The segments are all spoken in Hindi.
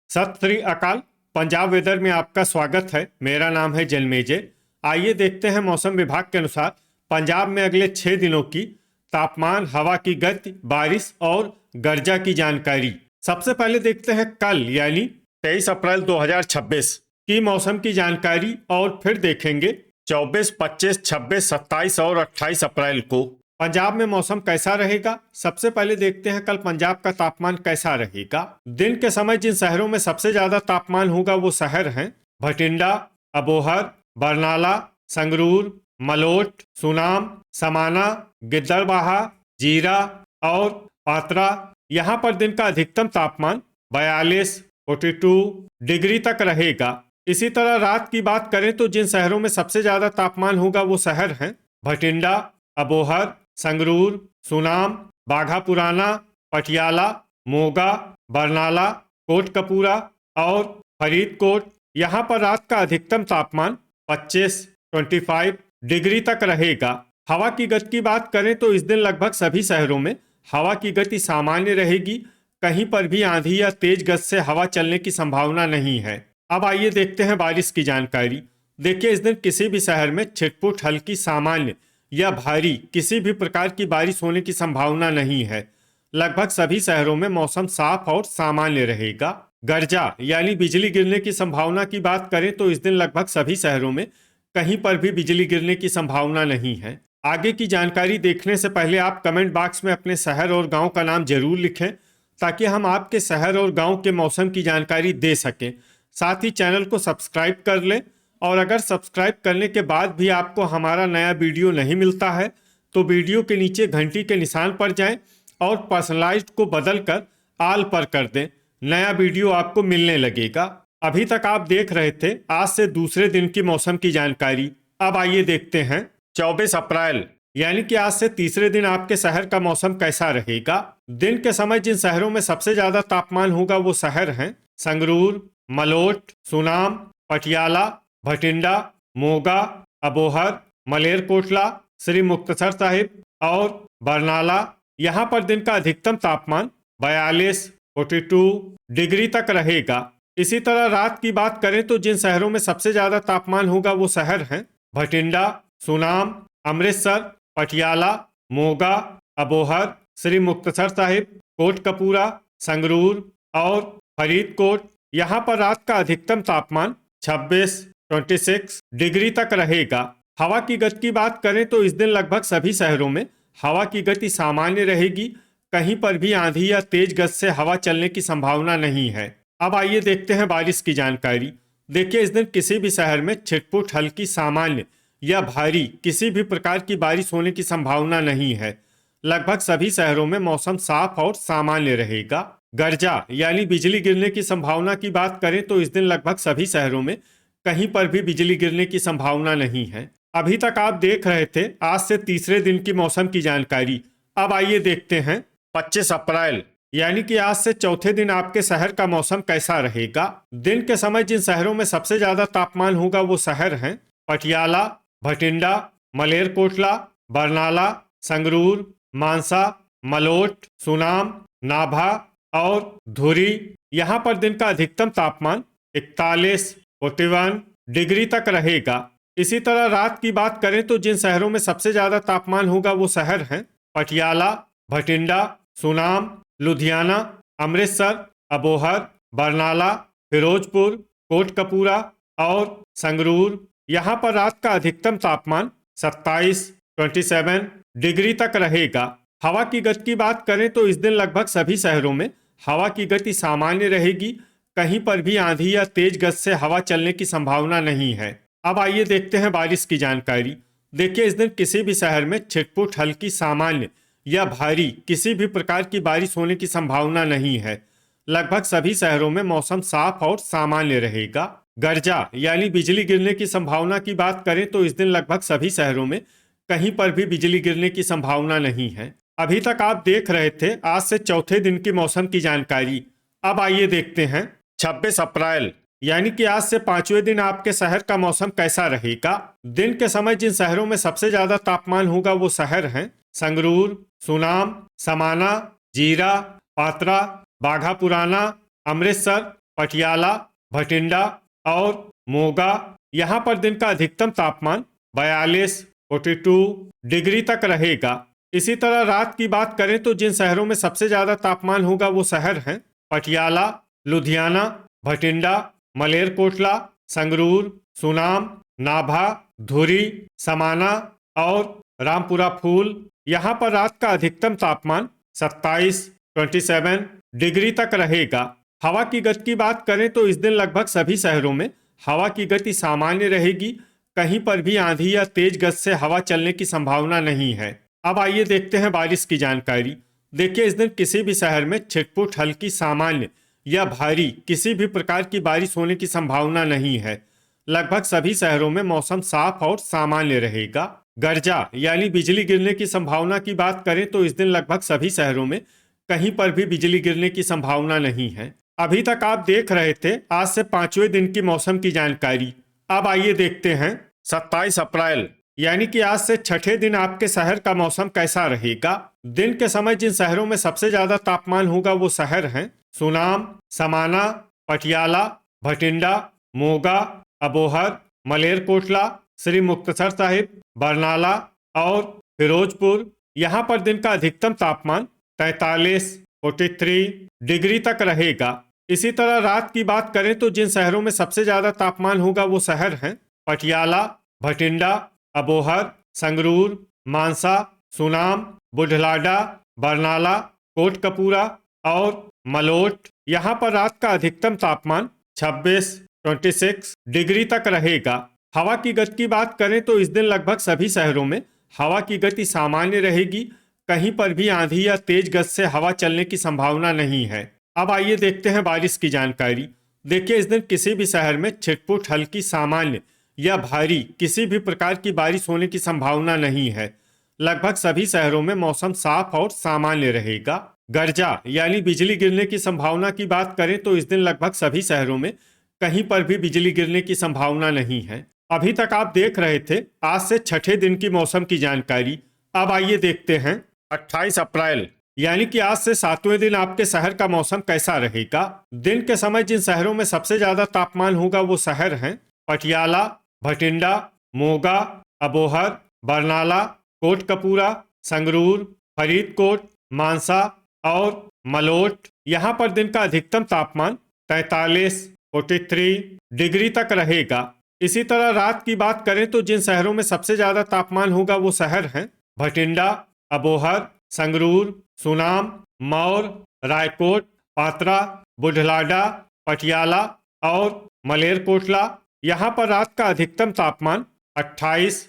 सत श्री अकाल। पंजाब वेदर में आपका स्वागत है। मेरा नाम है जन्मेजय। आइए देखते हैं मौसम विभाग के अनुसार पंजाब में अगले 6 दिनों की तापमान, हवा की गति, बारिश और गर्जा की जानकारी। सबसे पहले देखते हैं कल यानी 23 अप्रैल 2026 की मौसम की जानकारी और फिर देखेंगे 24, 25, 26, 27 और 28 अप्रैल को पंजाब में मौसम कैसा रहेगा। सबसे पहले देखते हैं कल पंजाब का तापमान कैसा रहेगा। दिन के समय जिन शहरों में सबसे ज्यादा तापमान होगा वो शहर हैं भटिंडा, अबोहर, बरनाला, संगरूर, मलोट, सुनाम, समाना, गिद्दड़बाहा, जीरा और पात्रा। यहाँ पर दिन का अधिकतम तापमान 42 डिग्री तक रहेगा। इसी तरह रात की बात करें तो जिन शहरों में सबसे ज्यादा तापमान होगा वो शहर हैं भटिंडा, अबोहर, संगरूर, सुनाम, बाघा पुराना, पटियाला, मोगा, बरनाला, कोटकपूरा और फरीदकोट। यहाँ पर रात का अधिकतम तापमान 25 डिग्री तक रहेगा। हवा की गति की बात करें तो इस दिन लगभग सभी शहरों में हवा की गति सामान्य रहेगी। कहीं पर भी आंधी या तेज गति से हवा चलने की संभावना नहीं है। अब आइए देखते हैं बारिश की जानकारी। देखिए, इस दिन किसी भी शहर में छिटपुट हल्की, सामान्य या भारी किसी भी प्रकार की बारिश होने की संभावना नहीं है। लगभग सभी शहरों में मौसम साफ और सामान्य रहेगा। गर्जा यानी बिजली गिरने की संभावना की बात करें तो इस दिन लगभग सभी शहरों में कहीं पर भी बिजली गिरने की संभावना नहीं है। आगे की जानकारी देखने से पहले आप कमेंट बॉक्स में अपने शहर और गांव का नाम जरूर लिखें ताकि हम आपके शहर और गांव के मौसम की जानकारी दे सकें। साथ ही चैनल को सब्सक्राइब कर लें और अगर सब्सक्राइब करने के बाद भी आपको हमारा नया वीडियो नहीं मिलता है तो वीडियो के नीचे घंटी के निशान पर जाएं और पर्सनलाइज्ड को बदलकर आल पर कर दें। नया वीडियो आपको मिलने लगेगा। अभी तक आप देख रहे थे आज से दूसरे दिन की मौसम की जानकारी। अब आइए देखते हैं 24 अप्रैल यानी कि आज से तीसरे दिन आपके शहर का मौसम कैसा रहेगा। दिन के समय जिन शहरों में सबसे ज्यादा तापमान होगा वो शहर हैं संगरूर, मलोट, सुनाम, पटियाला, भटिंडा, मोगा, अबोहर, मलेरकोटला, श्री मुक्तसर साहिब और बरनाला। यहाँ पर दिन का अधिकतम तापमान 42 डिग्री तक रहेगा। इसी तरह रात की बात करें तो जिन शहरों में सबसे ज्यादा तापमान होगा वो शहर हैं भटिंडा, सुनाम, अमृतसर, पटियाला, मोगा, अबोहर, श्री मुक्तसर साहिब, कोटकपूरा, संगरूर और फरीदकोट। यहाँ पर रात का अधिकतम तापमान 26 डिग्री तक रहेगा। हवा की गति की बात करें तो इस दिन लगभग सभी शहरों में हवा की गति सामान्य रहेगी। कहीं पर भी आंधी या तेज गति से हवा चलने की संभावना नहीं है। अब आइए देखते हैं बारिश की जानकारी। देखिए, इस दिन किसी भी शहर में छिटपुट हल्की, सामान्य या भारी किसी भी प्रकार की बारिश होने की संभावना नहीं है। लगभग सभी शहरों में मौसम साफ और सामान्य रहेगा। गर्जा यानी बिजली गिरने की संभावना की बात करें तो इस दिन लगभग सभी शहरों में कहीं पर भी बिजली गिरने की संभावना नहीं है। अभी तक आप देख रहे थे आज से तीसरे दिन की मौसम की जानकारी। अब आइए देखते हैं 25 अप्रैल यानी कि आज से चौथे दिन आपके शहर का मौसम कैसा रहेगा। दिन के समय जिन शहरों में सबसे ज्यादा तापमान होगा वो शहर हैं पटियाला, भटिंडा, मलेरकोटला, बरनाला, संगरूर, मानसा, मलोट, सुनाम, नाभा और धुरी। यहाँ पर दिन का अधिकतम तापमान 41 डिग्री तक रहेगा। इसी तरह रात की बात करें तो जिन शहरों में सबसे ज्यादा तापमान होगा वो शहर हैं पटियाला, भटिंडा, सुनाम, लुधियाना, अमृतसर, अबोहर, बरनाला, फिरोजपुर, कोटकपूरा और संगरूर। यहाँ पर रात का अधिकतम तापमान 27 डिग्री तक रहेगा। हवा की गति की बात करें तो इस दिन लगभग सभी शहरों में हवा की गति सामान्य रहेगी। कहीं पर भी आंधी या तेज गति से हवा चलने की संभावना नहीं है। अब आइए देखते हैं बारिश की जानकारी। देखिए, इस दिन किसी भी शहर में छिटपुट हल्की, सामान्य या भारी किसी भी प्रकार की बारिश होने की संभावना नहीं है। लगभग सभी शहरों में मौसम साफ और सामान्य रहेगा। गर्जा यानी बिजली गिरने की संभावना की बात करें तो इस दिन लगभग सभी शहरों में कहीं पर भी बिजली गिरने की संभावना नहीं है। अभी तक आप देख रहे थे आज से चौथे दिन की मौसम की जानकारी। अब आइए देखते हैं 26 अप्रैल यानी कि आज से पांचवें दिन आपके शहर का मौसम कैसा रहेगा। दिन के समय जिन शहरों में सबसे ज्यादा तापमान होगा वो शहर हैं संगरूर, सुनाम, समाना, जीरा, पात्रा, बाघा पुराना, अमृतसर, पटियाला, भटिंडा और मोगा। यहाँ पर दिन का अधिकतम तापमान 42 डिग्री तक रहेगा। इसी तरह रात की बात करें तो जिन शहरों में सबसे ज्यादा तापमान होगा वो शहर हैं पटियाला, लुधियाना, भटिंडा, मलेरकोटला, संगरूर, सुनाम, नाभा, धुरी, समाना और रामपुरा फूल। यहाँ पर रात का अधिकतम तापमान 27 डिग्री तक रहेगा। हवा की गति की बात करें तो इस दिन लगभग सभी शहरों में हवा की गति सामान्य रहेगी। कहीं पर भी आंधी या तेज गति से हवा चलने की संभावना नहीं है। अब आइए देखते हैं बारिश की जानकारी। देखिए, इस दिन किसी भी शहर में छिटपुट, हल्की, सामान्य या भारी किसी भी प्रकार की बारिश होने की संभावना नहीं है। लगभग सभी शहरों में मौसम साफ और सामान्य रहेगा। गर्जा यानी बिजली गिरने की संभावना की बात करें तो इस दिन लगभग सभी शहरों में कहीं पर भी बिजली गिरने की संभावना नहीं है। अभी तक आप देख रहे थे आज से 5वें दिन की मौसम की जानकारी। अब आइए देखते हैं 27 अप्रैल यानी कि आज से छठे दिन आपके शहर का मौसम कैसा रहेगा। दिन के समय जिन शहरों में सबसे ज्यादा तापमान होगा वो शहर हैं सुनाम, समाना, पटियाला, भटिंडा, मोगा, अबोहर, मलेरकोटला, श्री मुक्तसर साहिब, बरनाला और फिरोजपुर। यहाँ पर दिन का अधिकतम तापमान 43 डिग्री तक रहेगा। इसी तरह रात की बात करें तो जिन शहरों में सबसे ज्यादा तापमान होगा वो शहर हैं पटियाला, भटिंडा, अबोहर, संगरूर, मानसा, सुनाम, बुढलाडा, बरनाला, कोटकपूरा और मलोट। यहाँ पर रात का अधिकतम तापमान 26 डिग्री तक रहेगा। हवा की गति की बात करें तो इस दिन लगभग सभी शहरों में हवा की गति सामान्य रहेगी। कहीं पर भी आंधी या तेज गति से हवा चलने की संभावना नहीं है। अब आइए देखते हैं बारिश की जानकारी। देखिए, इस दिन किसी भी शहर में छिटपुट, हल्की, सामान्य या भारी किसी भी प्रकार की बारिश होने की संभावना नहीं है। लगभग सभी शहरों में मौसम साफ और सामान्य रहेगा। गर्जा यानी बिजली गिरने की संभावना की बात करें तो इस दिन लगभग सभी शहरों में कहीं पर भी बिजली गिरने की संभावना नहीं है। अभी तक आप देख रहे थे आज से छठे दिन की मौसम की जानकारी। अब आइए देखते हैं 28 अप्रैल यानी कि आज से 7वें दिन आपके शहर का मौसम कैसा रहेगा। दिन के समय जिन शहरों में सबसे ज्यादा तापमान होगा वो शहर हैं पटियाला, भटिंडा, मोगा, अबोहर, बरनाला, कोटकपूरा, संगरूर, फरीदकोट, मानसा और मलोट। यहाँ पर दिन का अधिकतम तापमान 43 डिग्री तक रहेगा। इसी तरह रात की बात करें तो जिन शहरों में सबसे ज्यादा तापमान होगा वो शहर हैं भटिंडा, अबोहर, संगरूर, सुनाम, मौर, रायकोट, पात्रा, बुढलाडा, पटियाला और मलेरकोटला। यहाँ पर रात का अधिकतम तापमान 28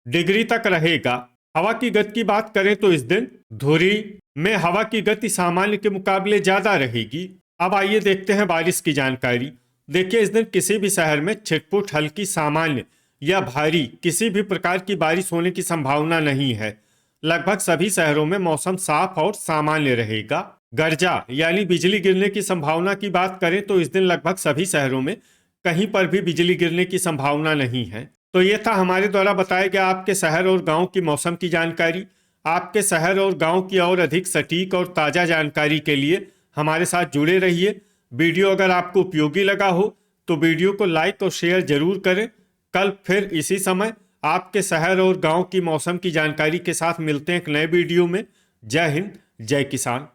डिग्री तक रहेगा। हवा की गति की बात करें तो इस दिन धुरी में हवा की गति सामान्य के मुकाबले ज्यादा रहेगी। अब आइए देखते हैं बारिश की जानकारी। देखिए, इस दिन किसी भी शहर में छिटपुट, हल्की, सामान्य या भारी किसी भी प्रकार की बारिश होने की संभावना नहीं है। लगभग सभी शहरों में मौसम साफ और सामान्य रहेगा। गर्जा यानी बिजली गिरने की संभावना की बात करें तो इस दिन लगभग सभी शहरों में कहीं पर भी बिजली गिरने की संभावना नहीं है। तो ये था हमारे द्वारा बताया गया आपके शहर और गांव की मौसम की जानकारी। आपके शहर और गांव की और अधिक सटीक और ताज़ा जानकारी के लिए हमारे साथ जुड़े रहिए। वीडियो अगर आपको उपयोगी लगा हो तो वीडियो को लाइक और शेयर जरूर करें। कल फिर इसी समय आपके शहर और गांव की मौसम की जानकारी के साथ मिलते हैं एक नए वीडियो में। जय हिंद, जय किसान।